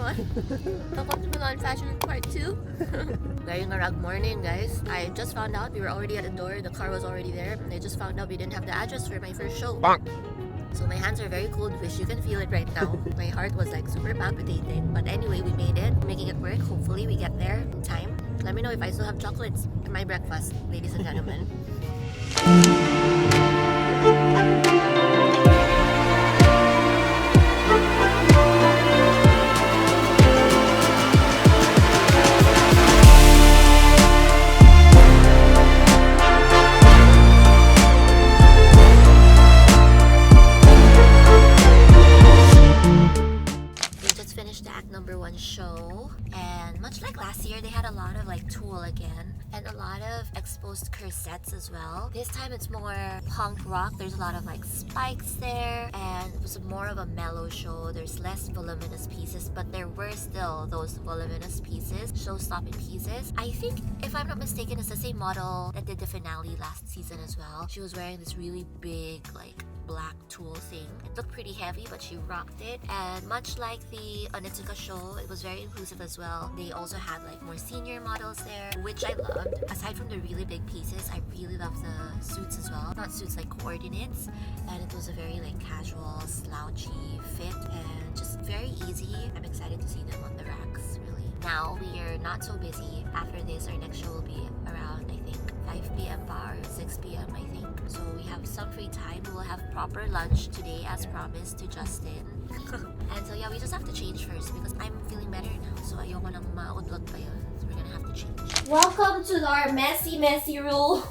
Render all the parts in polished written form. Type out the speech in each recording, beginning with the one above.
everyone. Welcome to Milan Fashion Part 2. Wearing a rug morning, guys. I just found out we were already at the door. The car was already there. And I just found out we didn't have the address for my first show. So my hands are very cold. Wish you can feel it right now. My heart was like super palpitating. But anyway, we made it. Making it work. Hopefully we get there in time. Let me know if I still have chocolates in my breakfast, ladies and gentlemen. Show, and much like last year, they had a lot of like Tool again and a lot of exposed corsets as well. This time it's more punk rock. There's a lot of like spikes there, and it was more of a mellow show. There's less voluminous pieces, but there were still those voluminous pieces, show-stopping pieces. I think, if I'm not mistaken, it's the same model that did the finale last season as well. She was wearing this really big like black Tool thing. It looked pretty heavy, but she rocked it. And much like the Onitsuka show, it was very inclusive as well. They also had like more senior models there, which I loved. Aside from the really big pieces, I really love the suits as well. Not suits, like coordinates. And it was a very like casual, slouchy fit and just very easy. I'm excited to see them on the racks, really. Now we are not so busy. After this, our next show will be around, I think, 5 p.m. bar, 6 p.m. I think. So we have some free time. We will have proper lunch today as promised to Justin. And so yeah, we just have to change first because I'm feeling better now. So ayoko nang maudlot pa yun. So we're gonna have to change. Welcome to our messy room.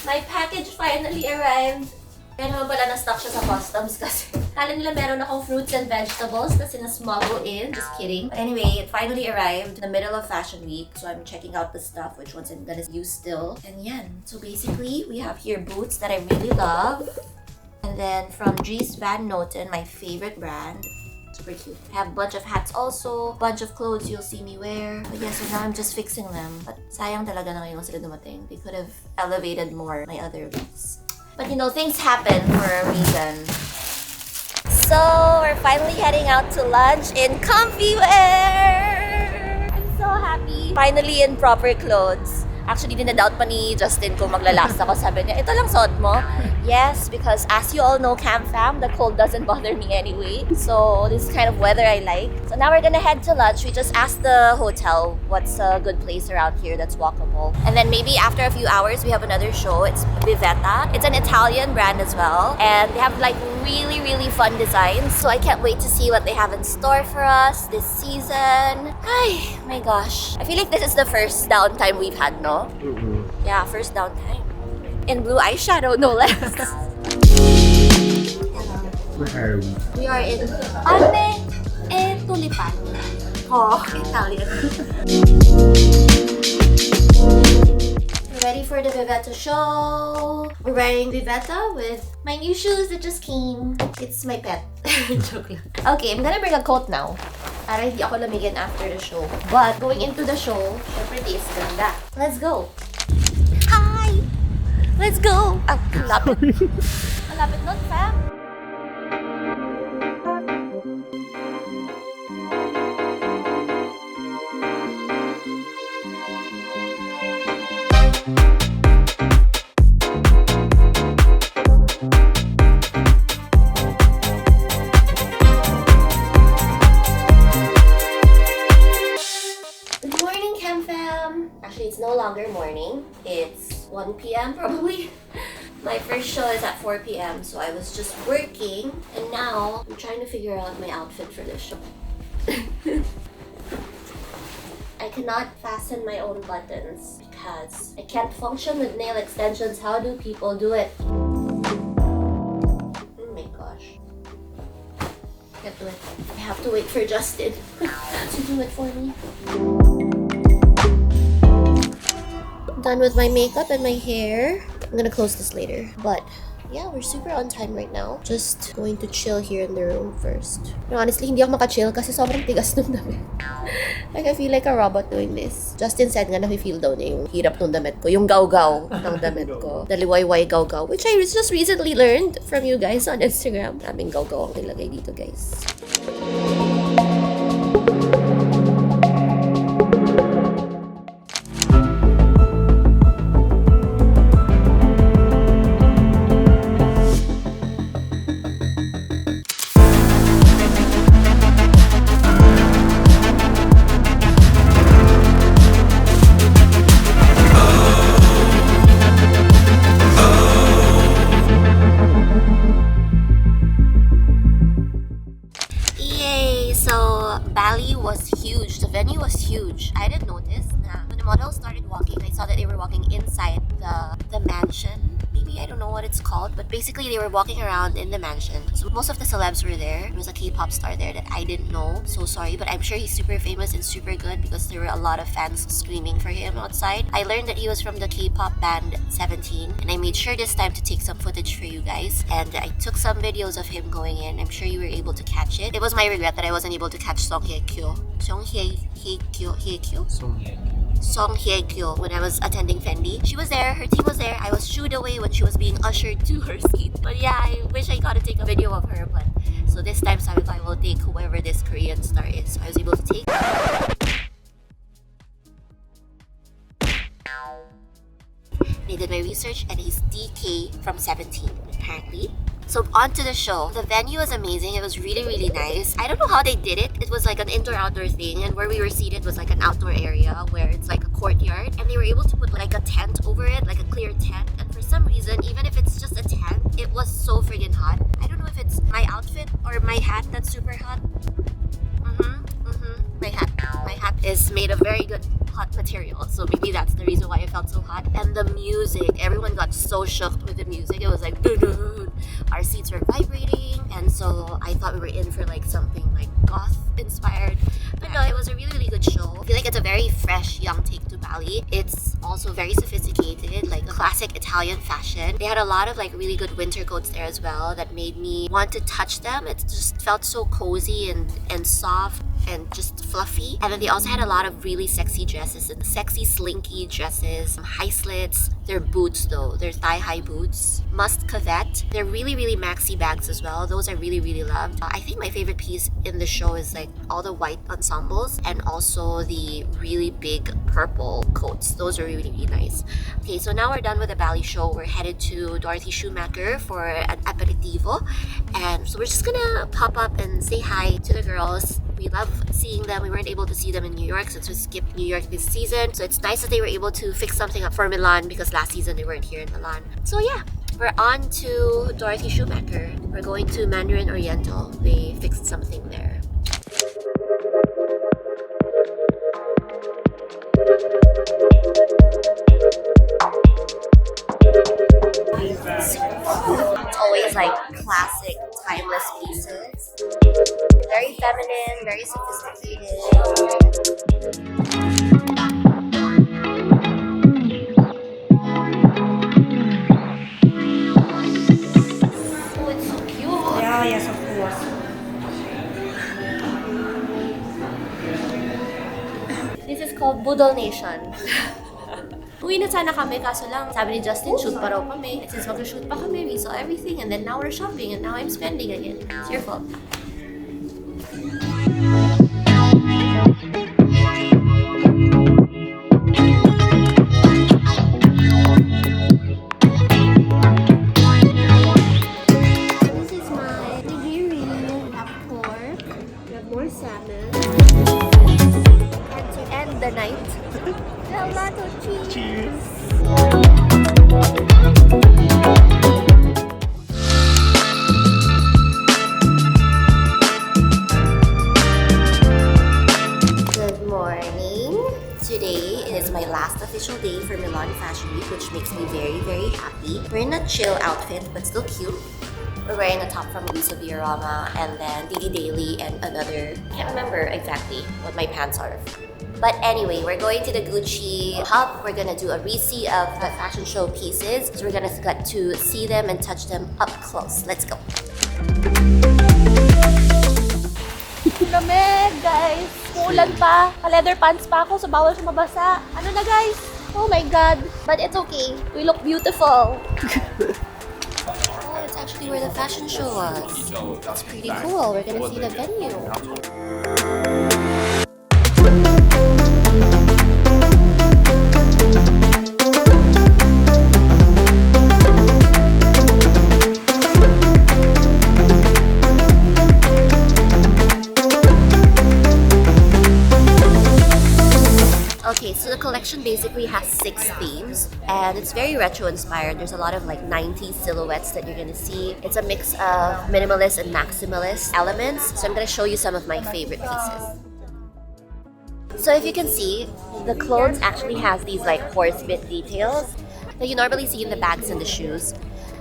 My package finally arrived. Kaya naman pala na-stuck siya sa customs kasi kala nila meron akong fruits and vegetables na sinasmuggle in. Just kidding. But anyway, it finally arrived in the middle of Fashion Week. So I'm checking out the stuff, which ones I'm gonna use still. And yan. So basically, we have here boots that I really love. And then from Dries Van Noten, my favorite brand. Super cute. I have a bunch of hats also. Bunch of clothes you'll see me wear. But yeah, so now I'm just fixing them. But sayang talaga na ngayon sila dumating. They could have elevated more my other looks. But you know, things happen for a reason. So, we're finally heading out to lunch in comfy wear! I'm so happy. Finally in proper clothes. Actually, dinadoubt pa ni Justin kung maglalast ako. Sabi niya, ito lang suot mo. Yes, because as you all know, Cam Fam, the cold doesn't bother me anyway. So, this is kind of weather I like. So now we're gonna head to lunch. We just asked the hotel what's a good place around here that's walkable. And then maybe after a few hours, we have another show. It's Vivetta. It's an Italian brand as well. And they have like really fun designs. So I can't wait to see what they have in store for us this season. Ay, my gosh. I feel like this is the first downtime we've had, no? Yeah, first downtime. In blue eyeshadow, no less. Where are we? We are in Palme e Tulipan. Oh, Italian. We're ready for the Vivetta show. We're wearing Vivetta with my new shoes that just came. It's my pet. Joke lang. Okay, I'm gonna bring a coat now. Para hindi ako lamigin after the show. But going into the show, syempre this ganda. Let's go. Hi! Let's go! Ah, malapit. Malapit nun, fam. Good morning, Cam Fam. Actually, it's no longer morning. It's 1 p.m. probably. My first show is at 4 p.m. so I was just working and now I'm trying to figure out my outfit for this show. I cannot fasten my own buttons because I can't function with nail extensions. How do people do it? Oh my gosh. I can't do it. I have to wait for Justin to do it for me. Done with my makeup and my hair. I'm gonna close this later. But yeah, we're super on time right now. Just going to chill here in the room first. Pero honestly, hindi ako maka-chill kasi sobrang tigas ng damit. Like, I feel like a robot doing this. Justin said nga na-feel daw niya yung hirap ng damit ko. Yung gaw-gaw ng damit ko. The liwayway gaw-gaw. Which I just recently learned from you guys on Instagram. Daming gaw-gaw ang nilagay dito, guys. Bali was huge. The venue was huge. I didn't notice. When the models started walking, I saw that they were walking inside the mansion. Maybe I don't know what it's called, but basically they were walking around in the mansion. So most of the celebs were there. There was a K-pop star there that I didn't know. So sorry, but I'm sure he's super famous and super good because there were a lot of fans screaming for him outside. I learned that he was from the K-pop band 17, and I made sure this time to take some footage for you guys. And I took some videos of him going in. I'm sure you were able to catch it. It was my regret that I wasn't able to catch Song Hye Kyo. Song Hye Kyo when I was attending Fendi. She was there, her team was there. I was shooed away when she was being ushered to her seat. But yeah, I wish I got to take a video of her. But so this time, sabi ko, I will take whoever this Korean star is. So I was able to take. I did my research and he's DK from 17 apparently. So on to the show. The venue was amazing. It was really, really nice. I don't know how they did it. It was like an indoor-outdoor thing, and where we were seated was like an outdoor area where it's like a courtyard, and they were able to put like a tent over it, like a clear tent. And for some reason, even if it's just a tent, it was so friggin' hot. I don't know if it's my outfit or my hat that's super hot. My hat is made of very good hot material, so maybe that's the reason why it felt so hot. And the music, everyone got so shocked with the music. It was like dun-dun. Our seats were vibrating, and so I thought we were in for like something like goth inspired. But no, it was a really, really good show. I feel like it's a very fresh, young take to Bali. It's also very sophisticated, like classic Italian fashion. They had a lot of like really good winter coats there as well that made me want to touch them. It just felt so cozy and soft and just fluffy. And then they also had a lot of really sexy dresses, and sexy slinky dresses, high slits. Their boots though, they're thigh-high boots. Must covet. They're really, really maxi bags as well. Those I really, really loved. I think my favorite piece in the show is like all the white ensembles and also the really big purple coats. Those are really, really nice. Okay, so now we're done with the Bali show. We're headed to Dorothy Schumacher for an aperitivo. And so we're just gonna pop up and say hi to the girls. We love seeing them. We weren't able to see them in New York since we skipped New York this season. So it's nice that they were able to fix something up for Milan because last season they weren't here in Milan. So yeah, we're on to Dorothy Schumacher. We're going to Mandarin Oriental. They fixed something there. It's always like classic, timeless pieces. Very feminine, very sophisticated. Oh, it's so cute. Yeah, yes, of course. This is called Boodle Nation. Uwi na sana kami, kaso lang, sabi ni Justin, shoot pa raw kami. And since mag-shoot pa kami, we saw everything, and then now we're shopping, and now I'm spending again. It's your fault. This is my nigiri. We have pork. We have more salmon. And to end the night, gelato cheese. Cheers. Good morning. Today is my last official day for Milan Fashion Week, which makes me very, very happy. We're in a chill outfit, but still cute. We're wearing a top from Lisa Diorama and then Didi Daily and another, can't remember exactly what my pants are. But anyway, we're going to the Gucci hub. We're gonna do a re-see of the fashion show pieces. So we're gonna get to see them and touch them up close. Let's go. Lamig, guys. Ulan pa. Leather pants pa ako, so bawal siya mabasa. Ano na, guys? Oh my God. But it's okay. We look beautiful. Oh, it's actually where the fashion show was. It's pretty cool. We're gonna see the venue. Okay, so the collection basically has 6 themes and it's very retro inspired. There's a lot of like 90s silhouettes that you're gonna see. It's a mix of minimalist and maximalist elements. So I'm gonna show you some of my favorite pieces. So if you can see, the clothes actually has these like horse bit details that you normally see in the bags and the shoes.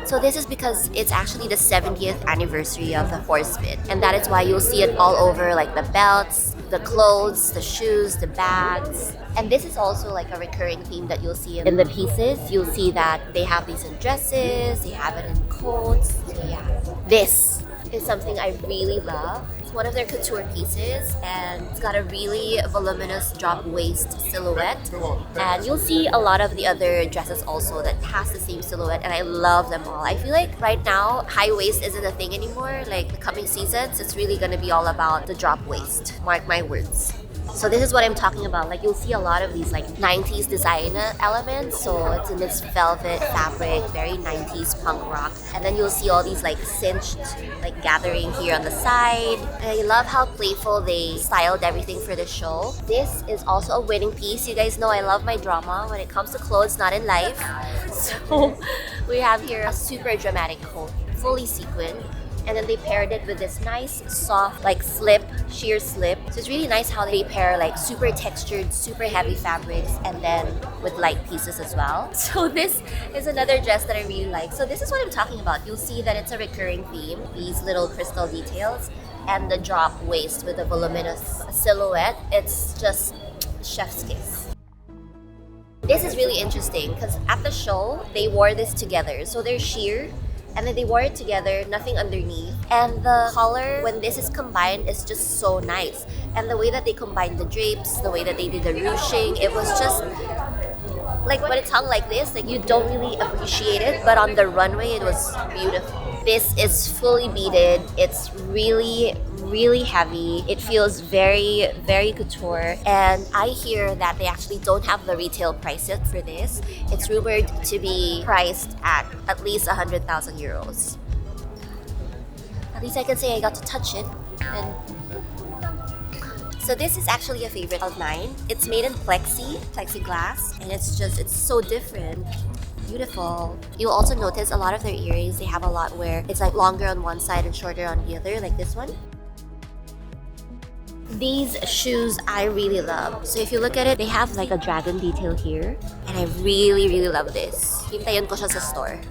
So this is because it's actually the 70th anniversary of the horse bit, and that is why you'll see it all over, like the belts, the clothes, the shoes, the bags. And this is also like a recurring theme that you'll see in the pieces. You'll see that they have these in dresses, they have it in coats. So yeah, this is something I really love. It's one of their couture pieces, and it's got a really voluminous drop waist silhouette. And you'll see a lot of the other dresses also that has the same silhouette, and I love them all. I feel like right now high waist isn't a thing anymore. Like the coming seasons, it's really gonna be all about the drop waist. Mark my words. So this is what I'm talking about. Like you'll see a lot of these like 90s design elements. So it's in this velvet fabric, very 90s punk rock. And then you'll see all these like cinched like gathering here on the side. And I love how playful they styled everything for the show. This is also a winning piece. You guys know I love my drama when it comes to clothes, not in life. So we have here a super dramatic coat, fully sequined. And then they paired it with this nice soft like slip, sheer slip. So it's really nice how they pair like super textured, super heavy fabrics and then with light pieces as well. So this is another dress that I really like. So this is what I'm talking about. You'll see that it's a recurring theme, these little crystal details and the drop waist with a voluminous silhouette. It's just chef's kiss. This is really interesting because at the show, they wore this together. So they're sheer, and then they wore it together, nothing underneath. And the color, when this is combined, is just so nice. And the way that they combined the drapes, the way that they did the ruching, it was just like when it's hung like this, like you don't really appreciate it, but on the runway, it was beautiful. This is fully beaded. It's really, really heavy. It feels very, very couture. And I hear that they actually don't have the retail price yet for this. It's rumored to be priced at least 100,000 euros. At least I can say I got to touch it. And so this is actually a favorite of mine. It's made in plexiglass, and it's so different. Beautiful. You'll also notice a lot of their earrings, they have a lot where it's like longer on one side and shorter on the other, like this one. These shoes I really love. So if you look at it, they have like a dragon detail here. And I really, really love this. Hintayin ko siya sa store.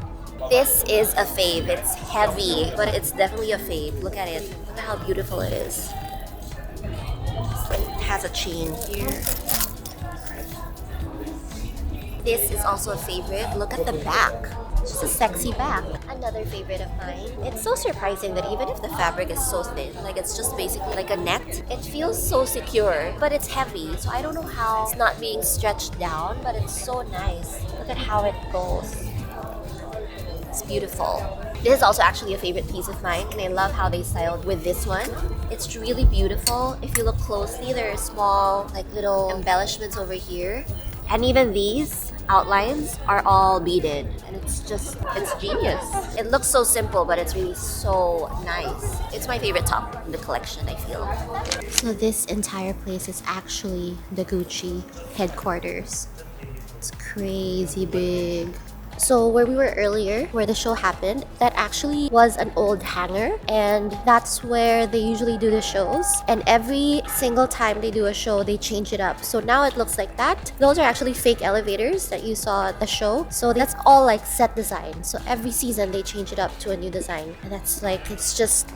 This is a fave. It's heavy, but it's definitely a fave. Look at it. Look at how beautiful it is. It has a chain here. This is also a favorite. Look at the back. It's just a sexy back. Another favorite of mine. It's so surprising that even if the fabric is so thin, like it's just basically like a net, it feels so secure, but it's heavy. So I don't know how it's not being stretched down, but it's so nice. Look at how it goes. It's beautiful. This is also actually a favorite piece of mine, and I love how they styled with this one. It's really beautiful. If you look closely, there are small, like little embellishments over here. And even these outlines are all beaded, and it's genius. It looks so simple, but it's really so nice. It's my favorite top in the collection, I feel. So this entire place is actually the Gucci headquarters. It's crazy big. So where we were earlier, where the show happened, that actually was an old hangar, and that's where they usually do the shows. And every single time they do a show, they change it up. So now it looks like that. Those are actually fake elevators that you saw at the show. So that's all like set design. So every season they change it up to a new design. And that's like, it's just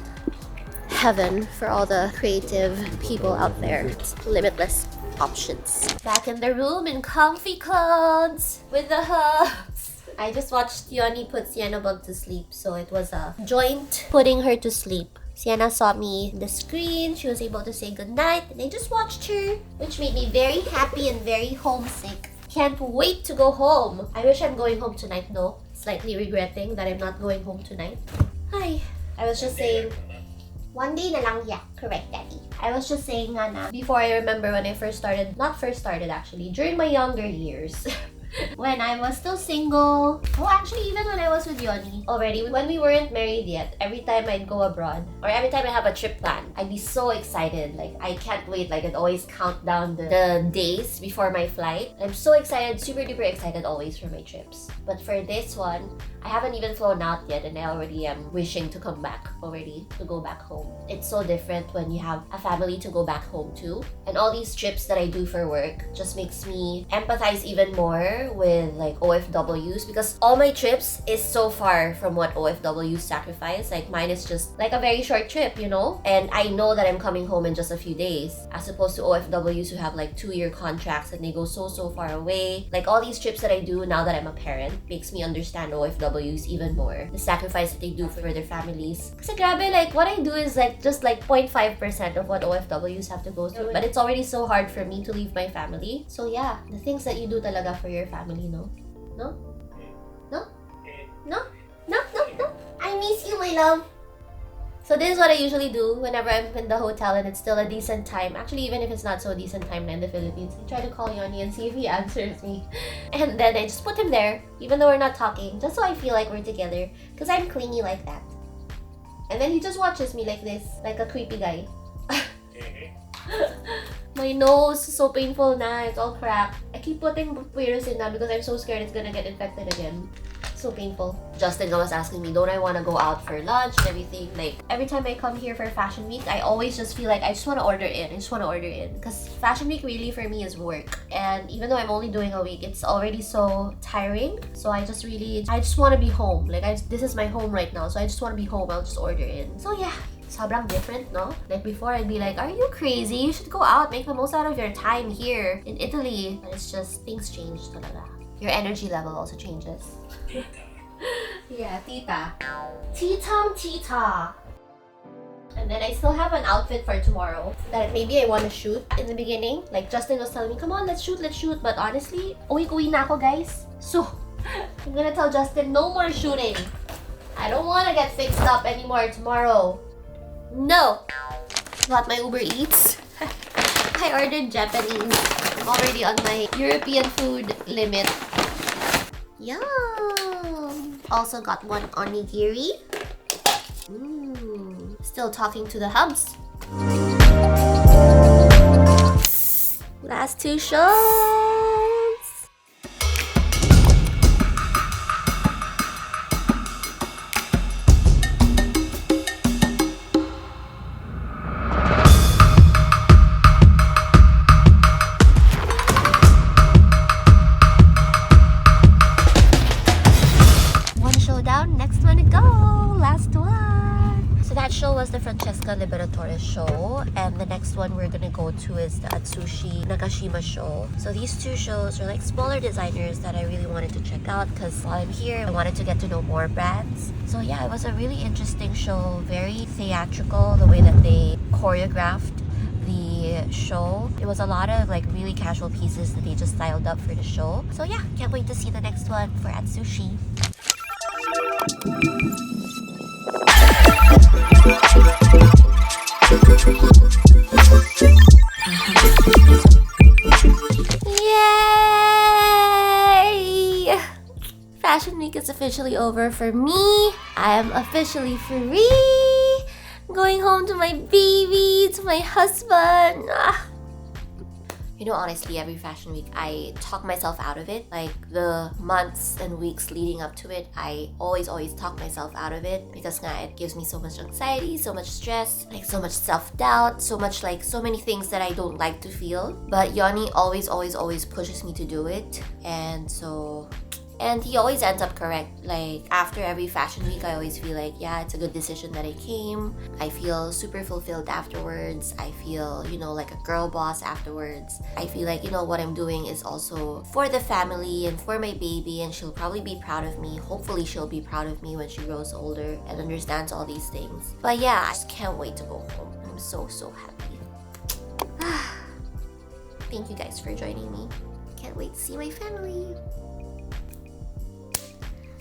heaven for all the creative people out there. It's limitless options. Back in the room in comfy clothes with the hubs. I just watched Yoni put Sienna Bug to sleep, so it was a joint putting her to sleep. Sienna saw me on the screen, she was able to say goodnight, and I just watched her, which made me very happy and very homesick. Can't wait to go home. I wish I'm going home tonight though. Slightly regretting that I'm not going home tonight. Hi. I was just saying, one day na lang, yeah, correct, Daddy. I was just saying nga na, before I remember when I actually, during my younger years, when I was still single, actually even when I was with Yoni already, when we weren't married yet, every time I'd go abroad, or every time I have a trip planned, I'd be so excited. Like, I can't wait. Like, I'd always count down the days before my flight. I'm so excited, super duper excited always for my trips. But for this one, I haven't even flown out yet and I already am wishing to come back already, to go back home. It's so different when you have a family to go back home to. And all these trips that I do for work just makes me empathize even more with like OFWs, because all my trips is so far from what OFWs sacrifice. Like mine is just like a very short trip, you know? And I know that I'm coming home in just a few days, as opposed to OFWs who have like 2-year contracts and they go so far away. Like all these trips that I do now that I'm a parent makes me understand OFWs even more. The sacrifice that they do for their families. Kasi grabe, like what I do is like just like 0.5% of what OFWs have to go through. But it's already so hard for me to leave my family. So yeah, the things that you do talaga for your family, no? No? No? No? No? No? No? I miss you, my love. So this is what I usually do whenever I'm in the hotel and it's still a decent time. Actually, even if it's not so decent time in the Philippines, I try to call Yoni and see if he answers me. And then I just put him there, even though we're not talking, just so I feel like we're together. Because I'm clingy like that. And then he just watches me like this, like a creepy guy. My nose is so painful na, it's all cracked. I keep putting Purocin na because I'm so scared it's gonna get infected again. So painful. Justin was asking me, don't I want to go out for lunch and everything? Like, every time I come here for Fashion Week, I always just feel like I just want to order in. Because Fashion Week really for me is work. And even though I'm only doing a week, it's already so tiring. So I just want to be home. Like, this is my home right now. So I just want to be home. I'll just order in. So yeah. Sobrang different, no? Like before, I'd be like, are you crazy? You should go out, make the most out of your time here in Italy. But it's just, things change talaga. Your energy level also changes. Yeah, tita. Tita. And then I still have an outfit for tomorrow that maybe I want to shoot in the beginning. Like Justin was telling me, come on, let's shoot. But honestly, uwi na ako, guys. So, I'm gonna tell Justin, no more shooting. I don't want to get fixed up anymore tomorrow. No! Got my Uber Eats. I ordered Japanese. I'm already on my European food limit. Yum! Also got one onigiri. Still talking to the hubs. Last 2 shows. Show was the Francesca Liberatore show, and the next one we're gonna go to is the Atsushi Nagashima show. So these 2 shows are like smaller designers that I really wanted to check out because while I'm here, I wanted to get to know more brands. So yeah, it was a really interesting show, very theatrical, the way that they choreographed the show. It was a lot of like really casual pieces that they just styled up for the show. So yeah, can't wait to see the next one for Atsushi. Yay! Fashion Week is officially over for me. I am officially free. I'm going home to my baby, to my husband. You know, honestly, every Fashion Week, I talk myself out of it. Like, the months and weeks leading up to it, I always talk myself out of it because it gives me so much anxiety, so much stress, like so much self-doubt, so many things that I don't like to feel. But Yoni always pushes me to do it. And he always ends up correct. Like, after every Fashion Week, I always feel like, yeah, it's a good decision that I came. I feel super fulfilled afterwards. I feel, like a girl boss afterwards. I feel like, what I'm doing is also for the family and for my baby, and she'll probably be proud of me. Hopefully, she'll be proud of me when she grows older and understands all these things. But yeah, I just can't wait to go home. I'm so happy. Thank you guys for joining me. Can't wait to see my family.